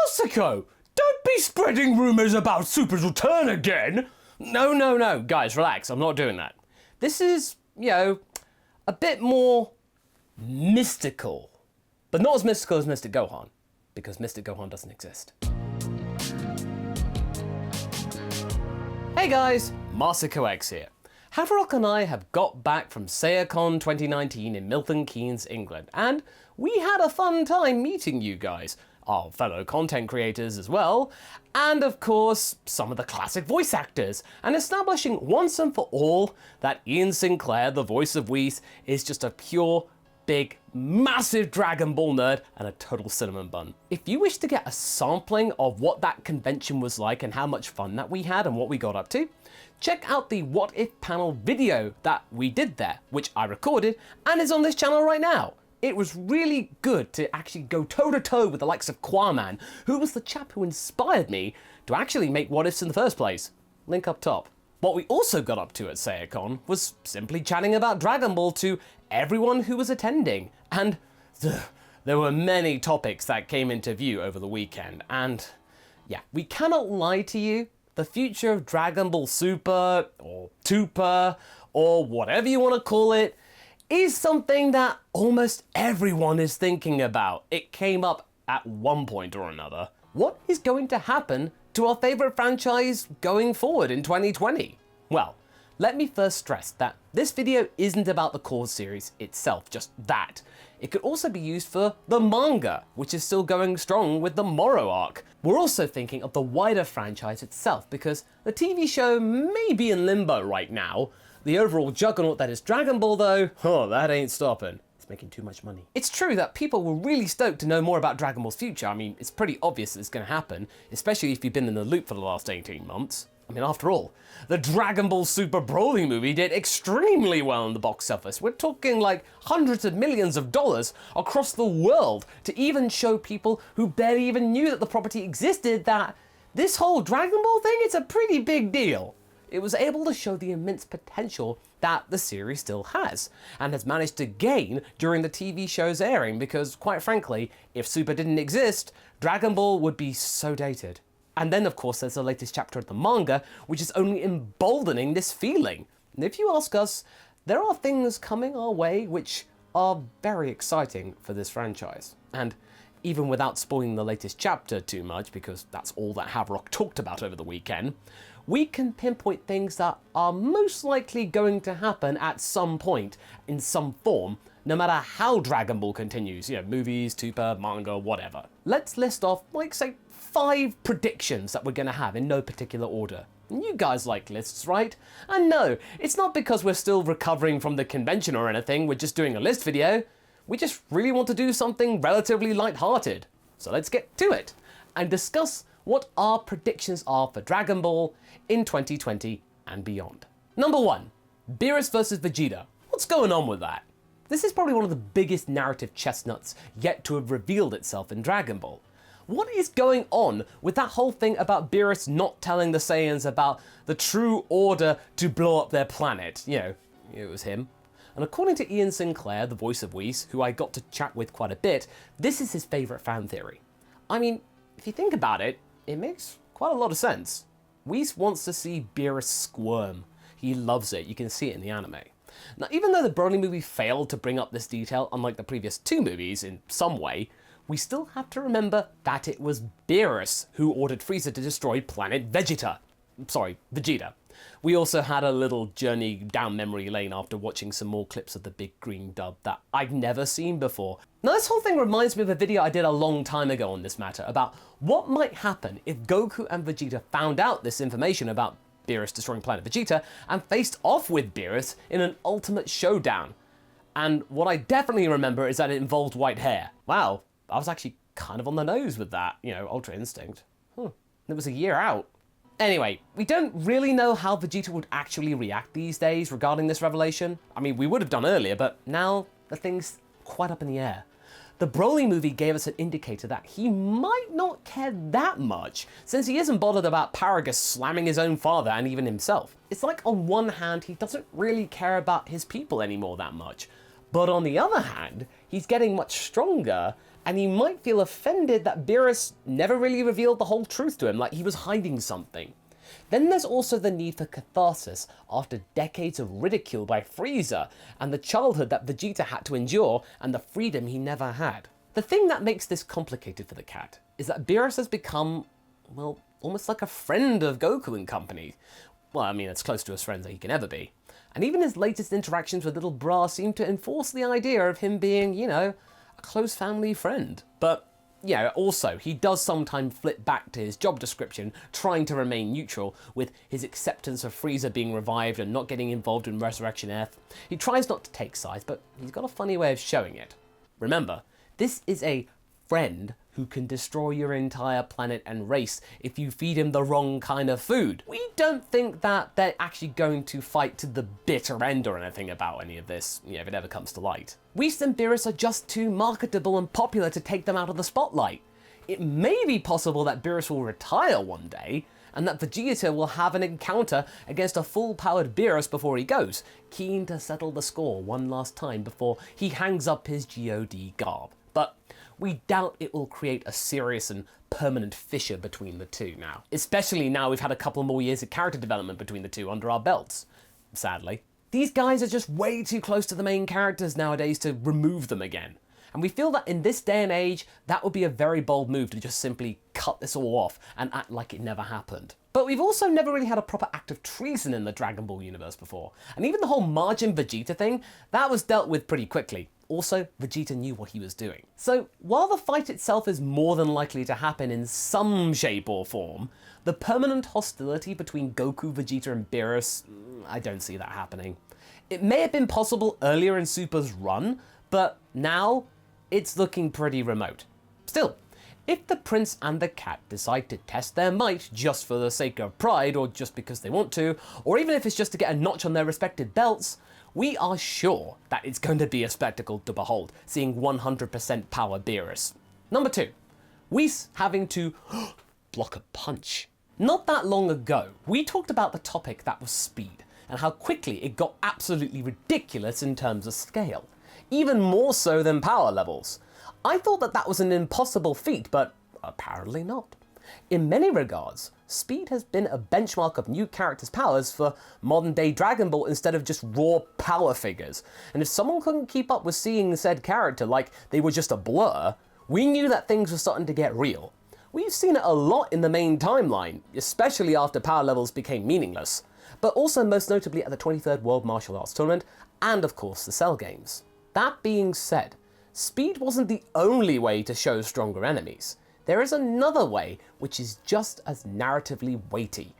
Masako! Don't be spreading rumors about Super's return again! No, guys, relax, I'm not doing that. This is, a bit more mystical. But not as mystical as Mystic Gohan, because Mystic Gohan doesn't exist. Hey guys, MasakoX here. Haverock and I have got back from SeaCon 2019 in Milton Keynes, England, and we had a fun time meeting you guys, our fellow content creators as well, and of course, some of the classic voice actors, and establishing once and for all that Ian Sinclair, the voice of Whis, is just a pure, big, massive Dragon Ball nerd and a total cinnamon bun. If you wish to get a sampling of what that convention was like and how much fun that we had and what we got up to, check out the What If panel video that we did there, which I recorded and is on this channel right now. It was really good to actually go toe-to-toe with the likes of Kwaman, who was the chap who inspired me to actually make What Ifs in the first place. Link up top. What we also got up to at SeaCon was simply chatting about Dragon Ball to everyone who was attending, and there were many topics that came into view over the weekend, and yeah, we cannot lie to you, the future of Dragon Ball Super, or Tuper, or whatever you want to call it, is something that almost everyone is thinking about. It came up at one point or another. What is going to happen to our favorite franchise going forward in 2020? Well, let me first stress that this video isn't about the core series itself, just that. It could also be used for the manga, which is still going strong with the Moro arc. We're also thinking of the wider franchise itself, because the TV show may be in limbo right now. The overall juggernaut that is Dragon Ball though, that ain't stopping. It's making too much money. It's true that people were really stoked to know more about Dragon Ball's future. I mean, it's pretty obvious that it's going to happen, especially if you've been in the loop for the last 18 months. I mean, after all, the Dragon Ball Super Broly movie did extremely well in the box office. We're talking like hundreds of millions of dollars across the world to even show people who barely even knew that the property existed that this whole Dragon Ball thing, it's a pretty big deal. It was able to show the immense potential that the series still has, and has managed to gain during the TV show's airing, because quite frankly, if Super didn't exist, Dragon Ball would be so dated. And then of course there's the latest chapter of the manga, which is only emboldening this feeling. And if you ask us, there are things coming our way which are very exciting for this franchise. And even without spoiling the latest chapter too much, because that's all that Haverock talked about over the weekend, we can pinpoint things that are most likely going to happen at some point, in some form, no matter how Dragon Ball continues, movies, Tuper, manga, whatever. Let's list off, say, 5 predictions that we're gonna have in no particular order. And you guys like lists, right? And no, it's not because we're still recovering from the convention or anything, we're just doing a list video. We just really want to do something relatively light-hearted. So let's get to it and discuss what our predictions are for Dragon Ball in 2020 and beyond. Number 1, Beerus vs Vegeta. What's going on with that? This is probably one of the biggest narrative chestnuts yet to have revealed itself in Dragon Ball. What is going on with that whole thing about Beerus not telling the Saiyans about the true order to blow up their planet? It was him. And according to Ian Sinclair, the voice of Whis, who I got to chat with quite a bit, this is his favourite fan theory. I mean, if you think about it, it makes quite a lot of sense. Whis wants to see Beerus squirm. He loves it, you can see it in the anime. Now, even though the Broly movie failed to bring up this detail, unlike the previous 2 movies in some way, we still have to remember that it was Beerus who ordered Frieza to destroy planet Vegeta. We also had a little journey down memory lane after watching some more clips of the big green dub that I'd never seen before. Now this whole thing reminds me of a video I did a long time ago on this matter about what might happen if Goku and Vegeta found out this information about Beerus destroying planet Vegeta and faced off with Beerus in an ultimate showdown. And what I definitely remember is that it involved white hair. Wow, I was actually kind of on the nose with that, Ultra Instinct. It was a year out. Anyway, we don't really know how Vegeta would actually react these days regarding this revelation. I mean, we would have done earlier, but now the thing's quite up in the air. The Broly movie gave us an indicator that he might not care that much, since he isn't bothered about Paragus slamming his own father and even himself. It's like on one hand, he doesn't really care about his people anymore that much, but on the other hand, he's getting much stronger And he might feel offended that Beerus never really revealed the whole truth to him, like he was hiding something. Then there's also the need for catharsis after decades of ridicule by Frieza, and the childhood that Vegeta had to endure, and the freedom he never had. The thing that makes this complicated for the cat is that Beerus has become, well, almost like a friend of Goku and company. Well, I mean, as close to his friends that he can ever be. And even his latest interactions with Little Bra seem to enforce the idea of him being, you know, a close family friend. But, yeah, also, he does sometimes flip back to his job description, trying to remain neutral, with his acceptance of Frieza being revived and not getting involved in Resurrection F. He tries not to take sides, but he's got a funny way of showing it. Remember, this is a friend who can destroy your entire planet and race if you feed him the wrong kind of food. We don't think that they're actually going to fight to the bitter end or anything about any of this, you know, if it ever comes to light. Whis and Beerus are just too marketable and popular to take them out of the spotlight. It may be possible that Beerus will retire one day, and that Vegeta will have an encounter against a full-powered Beerus before he goes, keen to settle the score one last time before he hangs up his GOD garb. But we doubt it will create a serious and permanent fissure between the two now. Especially now we've had a couple more years of character development between the two under our belts, sadly. These guys are just way too close to the main characters nowadays to remove them again. And we feel that in this day and age, that would be a very bold move to just simply cut this all off and act like it never happened. But we've also never really had a proper act of treason in the Dragon Ball universe before. And even the whole Majin Vegeta thing, that was dealt with pretty quickly. Also, Vegeta knew what he was doing. So, while the fight itself is more than likely to happen in some shape or form, the permanent hostility between Goku, Vegeta and Beerus, I don't see that happening. It may have been possible earlier in Super's run, but now, it's looking pretty remote. Still, if the prince and the cat decide to test their might just for the sake of pride or just because they want to, or even if it's just to get a notch on their respective belts, we are sure that it's going to be a spectacle to behold, seeing 100% power Beerus. Number 2, Whis having to block a punch. Not that long ago, we talked about the topic that was speed, and how quickly it got absolutely ridiculous in terms of scale, even more so than power levels. I thought that that was an impossible feat, but apparently not. In many regards, speed has been a benchmark of new characters' powers for modern day Dragon Ball instead of just raw power figures. And if someone couldn't keep up with seeing said character like they were just a blur, we knew that things were starting to get real. We've seen it a lot in the main timeline, especially after power levels became meaningless, but also most notably at the 23rd World Martial Arts Tournament and of course the Cell Games. That being said, speed wasn't the only way to show stronger enemies. There is another way which is just as narratively weighty.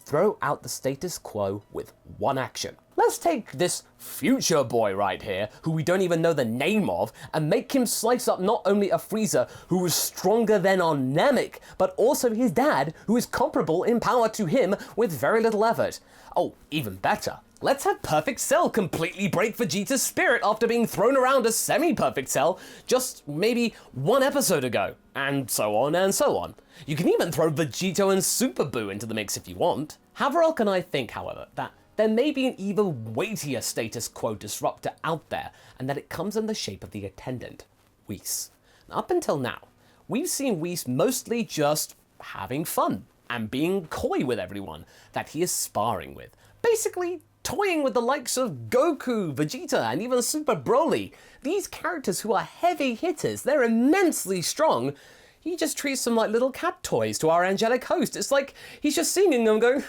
Throw out the status quo with one action. Let's take this future boy right here, who we don't even know the name of, and make him slice up not only a Frieza who was stronger than our Namek, but also his dad, who is comparable in power to him with very little effort. Oh, even better. Let's have Perfect Cell completely break Vegeta's spirit after being thrown around as semi-perfect Cell just maybe one episode ago, and so on and so on. You can even throw Vegito and Super Buu into the mix if you want. Haverelk and I think, however, that there may be an even weightier status quo disruptor out there, and that it comes in the shape of the attendant, Whis. Up until now, we've seen Whis mostly just having fun and being coy with everyone that he is sparring with. Basically, toying with the likes of Goku, Vegeta, and even Super Broly. These characters who are heavy hitters, they're immensely strong. He just treats them like little cat toys to our angelic host. It's like he's just singing them going,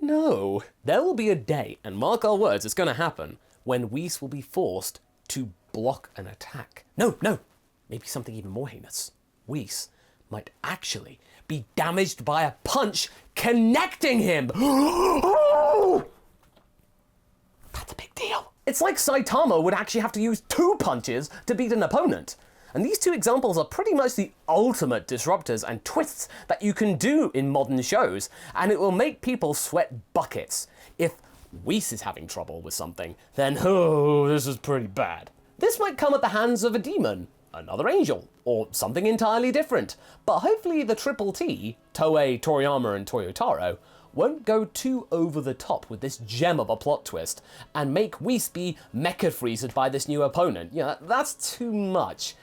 no. There will be a day, and mark our words, it's going to happen, when Whis will be forced to block an attack. No, maybe something even more heinous. Whis might actually be damaged by a punch connecting him. That's a big deal. It's like Saitama would actually have to use 2 punches to beat an opponent. And these 2 examples are pretty much the ultimate disruptors and twists that you can do in modern shows, and it will make people sweat buckets. If Whis is having trouble with something, then this is pretty bad. This might come at the hands of a demon, another angel, or something entirely different, but hopefully the Triple T, Toei, Toriyama and Toyotaro, won't go too over the top with this gem of a plot twist, and make Whis be mecha freezed by this new opponent. Yeah, that's too much.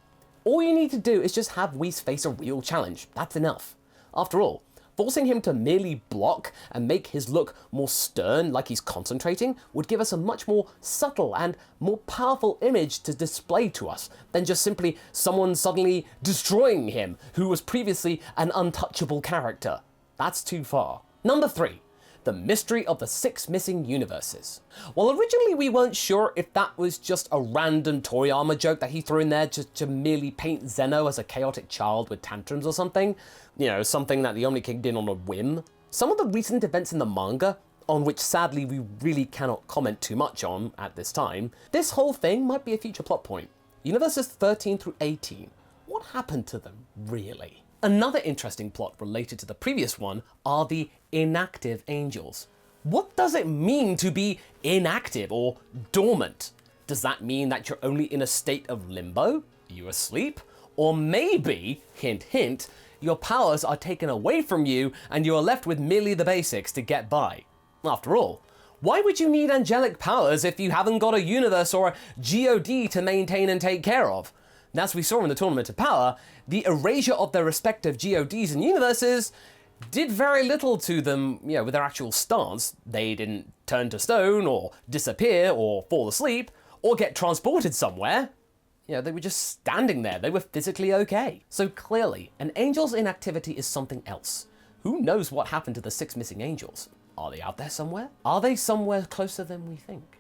All you need to do is just have Whis face a real challenge. That's enough. After all, forcing him to merely block and make his look more stern, like he's concentrating, would give us a much more subtle and more powerful image to display to us than just simply someone suddenly destroying him who was previously an untouchable character. That's too far. Number 3. The mystery of the 6 missing universes. Well, originally we weren't sure if that was just a random Toriyama joke that he threw in there just to merely paint Zeno as a chaotic child with tantrums or something. You know, something that the Omni King did on a whim. Some of the recent events in the manga, on which sadly we really cannot comment too much on at this time, this whole thing might be a future plot point. Universes 13 through 18. What happened to them, really? Another interesting plot related to the previous one are the inactive angels. What does it mean to be inactive or dormant? Does that mean that you're only in a state of limbo? You asleep? Or maybe, hint hint, your powers are taken away from you and you are left with merely the basics to get by. After all, why would you need angelic powers if you haven't got a universe or a God to maintain and take care of? And as we saw in the Tournament of Power, the erasure of their respective GODs and universes did very little to them, with their actual stance. They didn't turn to stone, or disappear, or fall asleep, or get transported somewhere. They were just standing there. They were physically okay. So clearly, an angel's inactivity is something else. Who knows what happened to the 6 missing angels? Are they out there somewhere? Are they somewhere closer than we think?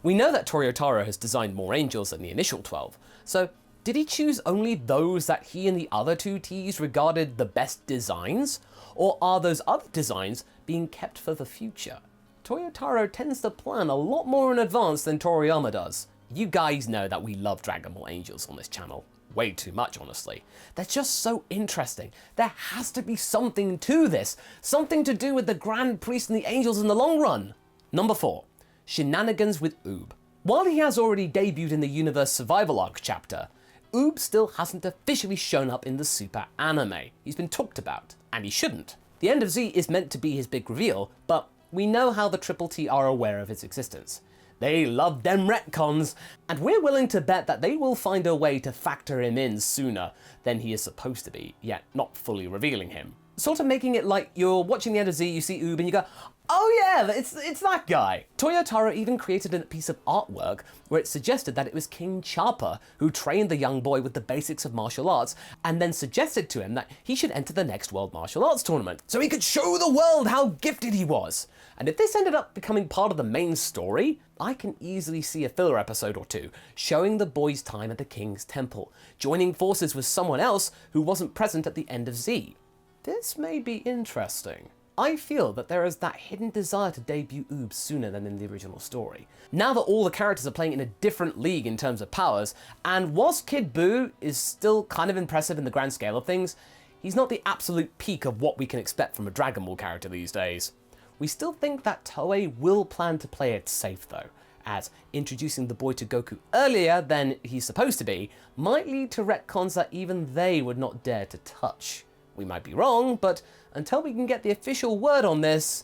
We know that Toyotaro has designed more angels than the initial 12, so did he choose only those that he and the other 2 Ts regarded the best designs? Or are those other designs being kept for the future? Toyotaro tends to plan a lot more in advance than Toriyama does. You guys know that we love Dragonball angels on this channel. Way too much, honestly. They're just so interesting. There has to be something to this. Something to do with the Grand Priest and the angels in the long run. Number 4. Shenanigans with Oob. While he has already debuted in the Universe Survival Arc chapter, Oob still hasn't officially shown up in the Super anime. He's been talked about, and he shouldn't. The end of Z is meant to be his big reveal, but we know how the Triple T are aware of his existence. They love them retcons, and we're willing to bet that they will find a way to factor him in sooner than he is supposed to be, yet not fully revealing him. Sort of making it like you're watching the end of Z, you see Oob, and you go, oh yeah, it's that guy. Toyotaro even created a piece of artwork where it suggested that it was King Chapa who trained the young boy with the basics of martial arts and then suggested to him that he should enter the next World Martial Arts Tournament so he could show the world how gifted he was. And if this ended up becoming part of the main story, I can easily see a filler episode or 2 showing the boy's time at the King's Temple, joining forces with someone else who wasn't present at the end of Z. This may be interesting. I feel that there is that hidden desire to debut Oob sooner than in the original story. Now that all the characters are playing in a different league in terms of powers, and whilst Kid Buu is still kind of impressive in the grand scale of things, he's not the absolute peak of what we can expect from a Dragon Ball character these days. We still think that Toei will plan to play it safe though, as introducing the boy to Goku earlier than he's supposed to be might lead to retcons that even they would not dare to touch. We might be wrong, but until we can get the official word on this,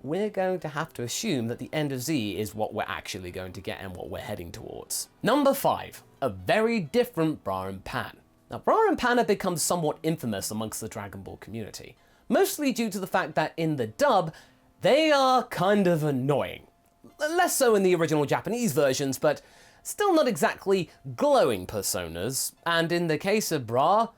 we're going to have to assume that the end of Z is what we're actually going to get and what we're heading towards. Number 5, a very different Bra and Pan. Now, Bra and Pan have become somewhat infamous amongst the Dragon Ball community, mostly due to the fact that in the dub, they are kind of annoying. Less so in the original Japanese versions, but still not exactly glowing personas, and in the case of Bra,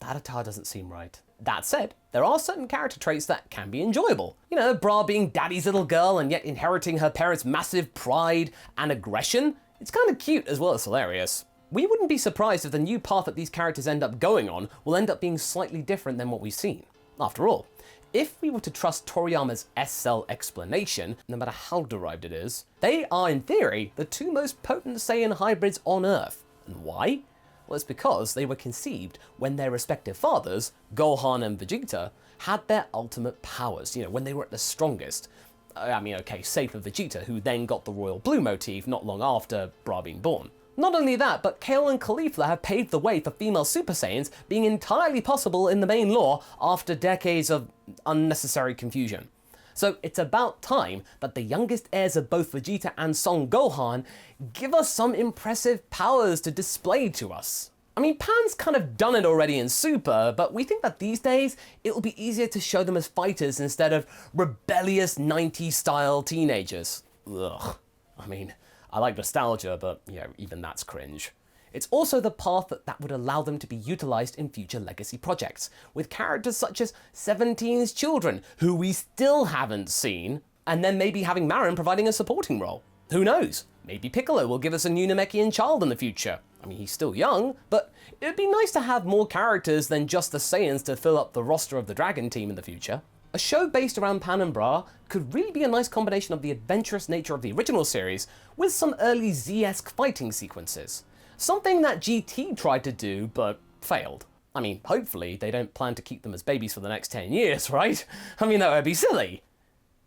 that attire doesn't seem right. That said, there are certain character traits that can be enjoyable. Bra being daddy's little girl and yet inheriting her parents' massive pride and aggression. It's kind of cute as well as hilarious. We wouldn't be surprised if the new path that these characters end up going on will end up being slightly different than what we've seen. After all, if we were to trust Toriyama's S-Cell explanation, no matter how derived it is, they are in theory the 2 most potent Saiyan hybrids on Earth. And why? Well, it's because they were conceived when their respective fathers, Gohan and Vegeta, had their ultimate powers, when they were at the strongest. Save for Vegeta, who then got the royal blue motif not long after Bra being born. Not only that, but Kale and Caulifla have paved the way for female Super Saiyans being entirely possible in the main lore after decades of unnecessary confusion. So it's about time that the youngest heirs of both Vegeta and Son Gohan give us some impressive powers to display to us. I mean, Pan's kind of done it already in Super, but we think that these days it'll be easier to show them as fighters instead of rebellious 90s style teenagers. Ugh. I mean, I like nostalgia, but even that's cringe. It's also the path that would allow them to be utilised in future legacy projects, with characters such as 17's children, who we still haven't seen, and then maybe having Marin providing a supporting role. Who knows? Maybe Piccolo will give us a new Namekian child in the future. I mean, he's still young, but it'd be nice to have more characters than just the Saiyans to fill up the roster of the Dragon Team in the future. A show based around Pan and Bra could really be a nice combination of the adventurous nature of the original series with some early Z-esque fighting sequences. Something that GT tried to do, but failed. I mean, hopefully they don't plan to keep them as babies for the next 10 years, right? I mean, that would be silly.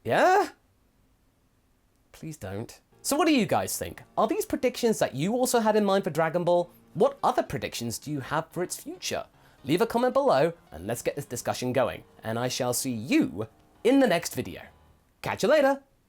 Yeah? Please don't. So what do you guys think? Are these predictions that you also had in mind for Dragon Ball? What other predictions do you have for its future? Leave a comment below and let's get this discussion going. And I shall see you in the next video. Catch you later!